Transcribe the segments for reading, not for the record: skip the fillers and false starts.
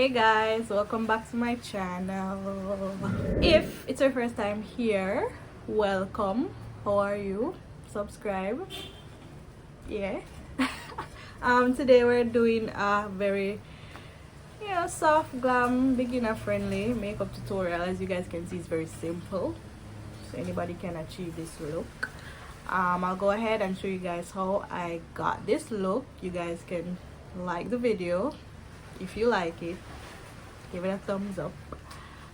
Hey guys, welcome back to my channel. If it's your first time here, welcome. How are you? Subscribe. Yeah. Today we're doing a very soft, glam, beginner friendly makeup tutorial. As you guys can see, it's very simple, so anybody can achieve this look. I'll go ahead and show you guys how I got this look. You guys can like the video. If you like it, give it a thumbs up,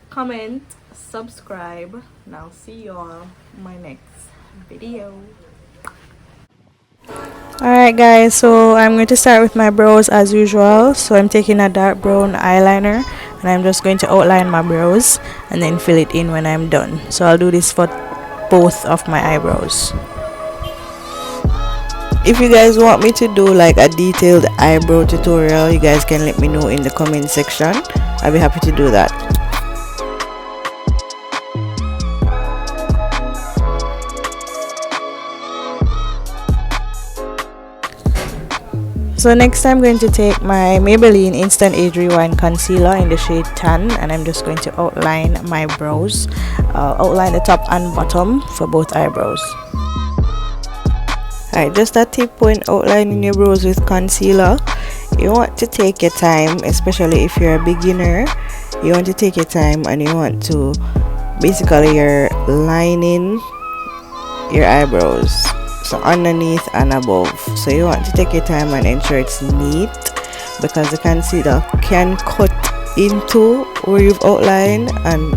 comment, subscribe, and I'll see you all in my next video. Alright guys, so I'm going to start with my brows as usual. So I'm taking a dark brown eyeliner and I'm just going to outline my brows and then fill it in when I'm done. So I'll do this for both of my eyebrows. If you guys want me to do like a detailed eyebrow tutorial, you guys can let me know in the comment section. I'll be happy to do that. So next I'm going to take my Maybelline Instant Age Rewind Concealer in the shade Tan, and I'm just going to outline my brows. I'll outline the top and bottom for both eyebrows. Alright, just a tip when outlining your brows with concealer, you want to take your time, especially if you're a beginner. You want to take your time and you want to basically you're lining your eyebrows, so underneath and above. So you want to take your time and ensure it's neat, because the concealer can cut into where you've outlined and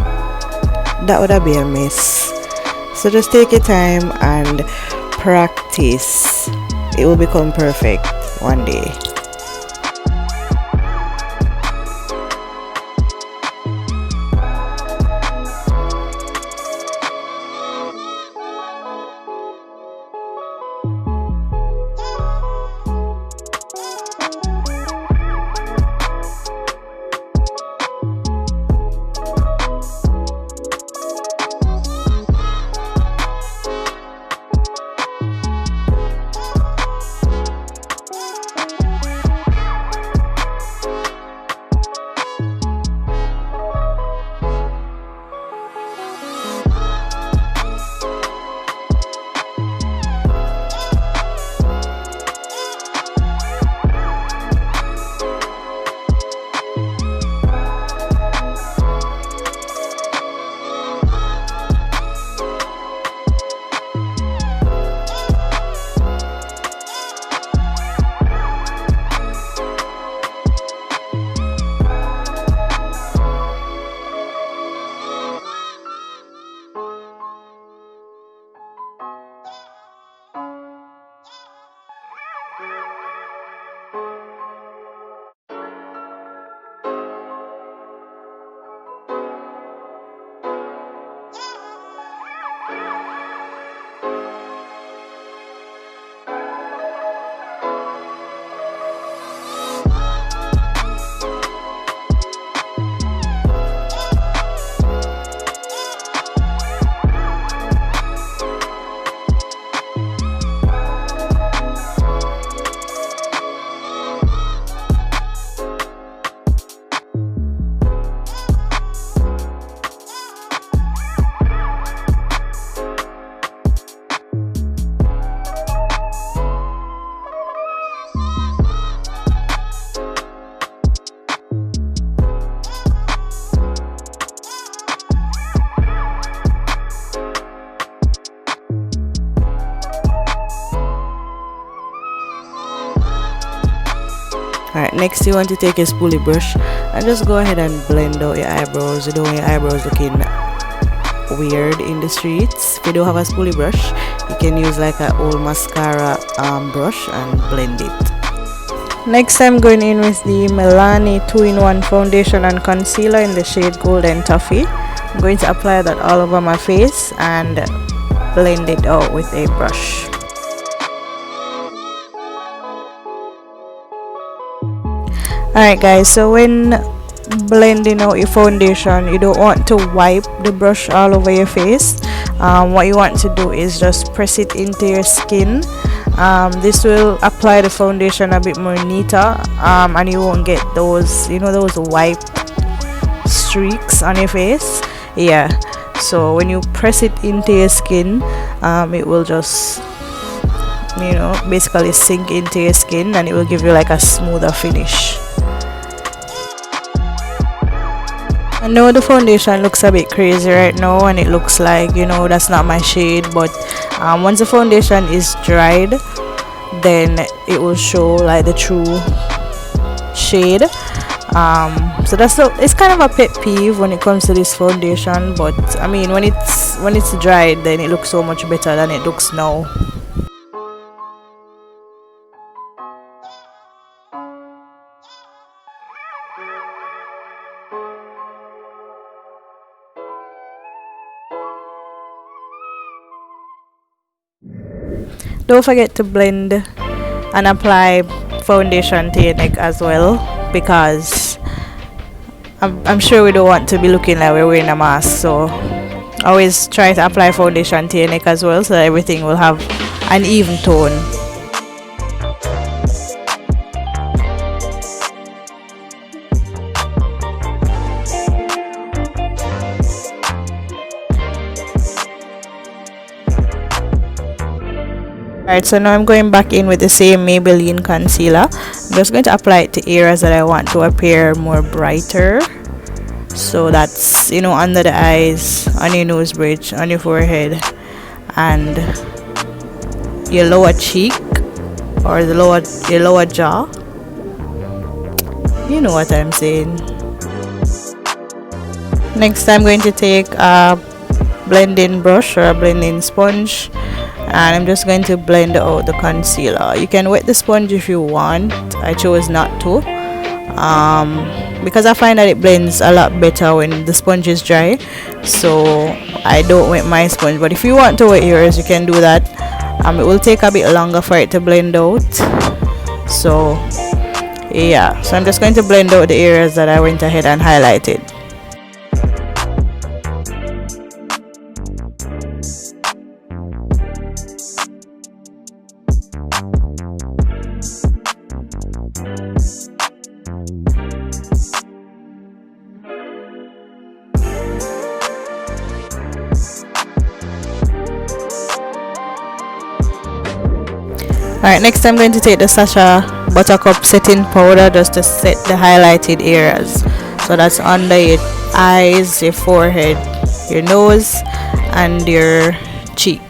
that would be a mess. So just take your time and practice. It will become perfect one day. Alright, next you want to take a spoolie brush and just go ahead and blend out your eyebrows. You don't want your eyebrows looking weird in the streets. If you don't have a spoolie brush, you can use like an old mascara brush and blend it. Next I'm going in with the Milani 2-in-1 foundation and concealer in the shade Golden Toffee. I'm going to apply that all over my face and blend it out with a brush. Alright guys, so when blending out your foundation, you don't want to wipe the brush all over your face. What you want to do is just press it into your skin This will apply the foundation a bit more neater, and you won't get those, you know, those white streaks on your face. Yeah, so when you press it into your skin, it will just, you know, basically sink into your skin, and it will give you like a smoother finish. I know the foundation looks a bit crazy right now, and it looks like, you know, that's not my shade, but once the foundation is dried, then it will show like the true shade. So it's kind of a pet peeve when it comes to this foundation, but I mean, when it's dried, then it looks so much better than it looks now. Don't forget to blend and apply foundation to your neck as well, because I'm sure we don't want to be looking like we're wearing a mask. So always try to apply foundation to your neck as well, so that everything will have an even tone. Alright, so now I'm going back in with the same Maybelline concealer. I'm just going to apply it to areas that I want to appear more brighter. So that's, you know, under the eyes, on your nose bridge, on your forehead, and your lower cheek, or your lower jaw. You know what I'm saying. Next, I'm going to take a blending brush or a blending sponge, and I'm just going to blend out the concealer. You can wet the sponge if you want. I chose not to, because I find that it blends a lot better when the sponge is dry, so I don't wet my sponge. But if you want to wet yours, you can do that. It will take a bit longer for it to blend out, so yeah, so I'm just going to blend out the areas that I went ahead and highlighted. Alright, next I'm going to take the Sacha Buttercup setting powder just to set the highlighted areas. So that's under your eyes, your forehead, your nose, and your cheek.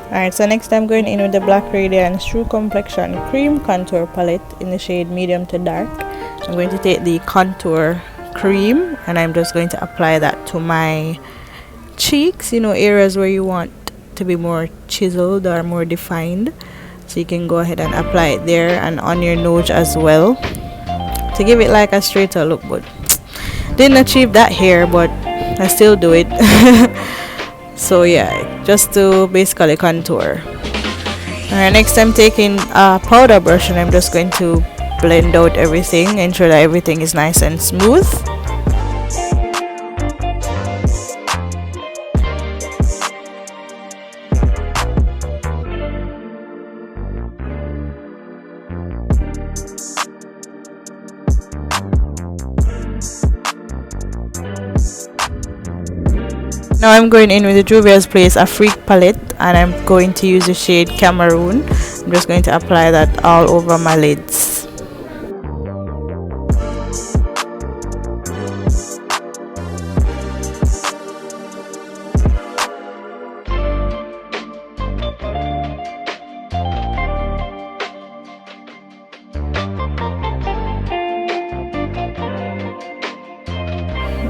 Alright, so next I'm going in with the Black Radiance True Complexion Cream Contour Palette in the shade medium to dark. I'm going to take the contour cream, and I'm just going to apply that to my cheeks, you know, areas where you want to be more chiseled or more defined. So you can go ahead and apply it there, and on your nose as well, to give it like a straighter look. But didn't achieve that here, but I still do it. So yeah, just to basically contour. Alright, next I'm taking a powder brush, and I'm just going to blend out everything, ensure that everything is nice and smooth. Now I'm going in with the Juvia's Place A Freak palette, and I'm going to use the shade Cameroon. I'm just going to apply that all over my lids.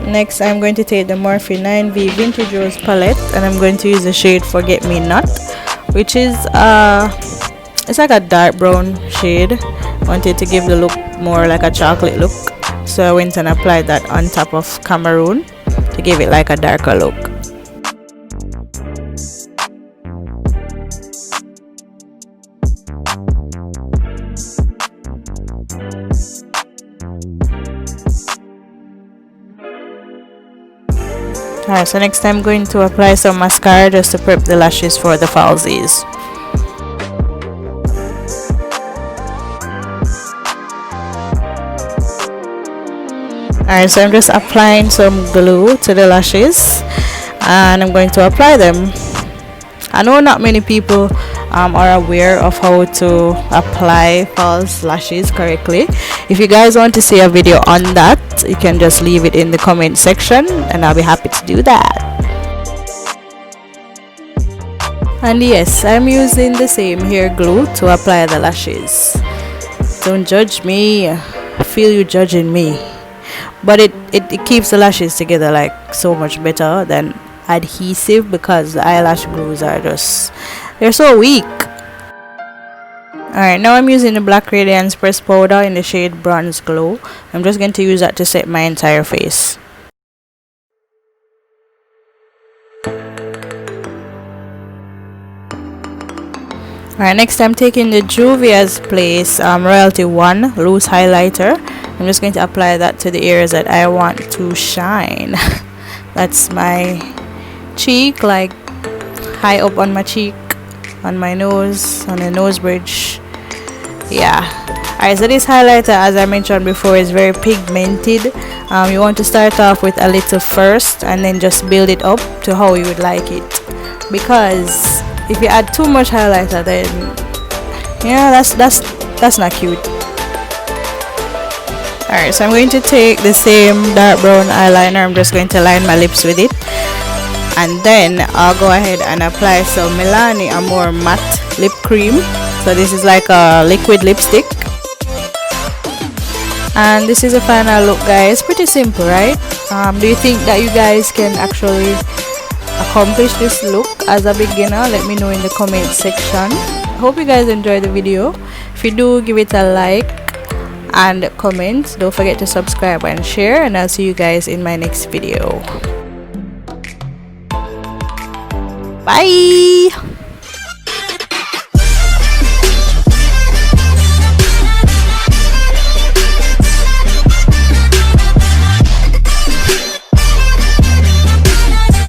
Next, I'm going to take the Morphe 9V Vintage Rose palette, and I'm going to use the shade Forget Me Not, which is it's like a dark brown shade. I wanted to give the look more like a chocolate look, so I went and applied that on top of Cameroon. give it like a darker look. Alright, so next I'm going to apply some mascara just to prep the lashes for the falsies. Alright, so I'm just applying some glue to the lashes and I'm going to apply them. I know not many people are aware of how to apply false lashes correctly. If you guys want to see a video on that, you can just leave it in the comment section and I'll be happy to do that. And yes, I'm using the same hair glue to apply the lashes. Don't judge me, I feel you judging me. But it keeps the lashes together like so much better than adhesive, because the eyelash glues are just, they're so weak. Alright, now I'm using the black Radiance pressed powder in the shade Bronze Glow. I'm just going to use that to set my entire face. Alright, next I'm taking the Juvia's Place Royalty 1 loose highlighter. I'm just going to apply that to the areas that I want to shine. That's my cheek, like high up on my cheek, on my nose, on the nose bridge. Yeah. Alright, so this highlighter, as I mentioned before, is very pigmented. You want to start off with a little first and then just build it up to how you would like it, because if you add too much highlighter, then yeah, that's not cute. Alright, so I'm going to take the same dark brown eyeliner. I'm just going to line my lips with it, and then I'll go ahead and apply some Milani Amore matte lip cream. So this is like a liquid lipstick, and this is a final look, guys. Pretty simple, right? Do you think that you guys can actually accomplish this look as a beginner? Let me know in the comment section. Hope you guys enjoyed the video. If you do, give it a like and comment. Don't forget to subscribe and share, and I'll see you guys in my next video. Bye.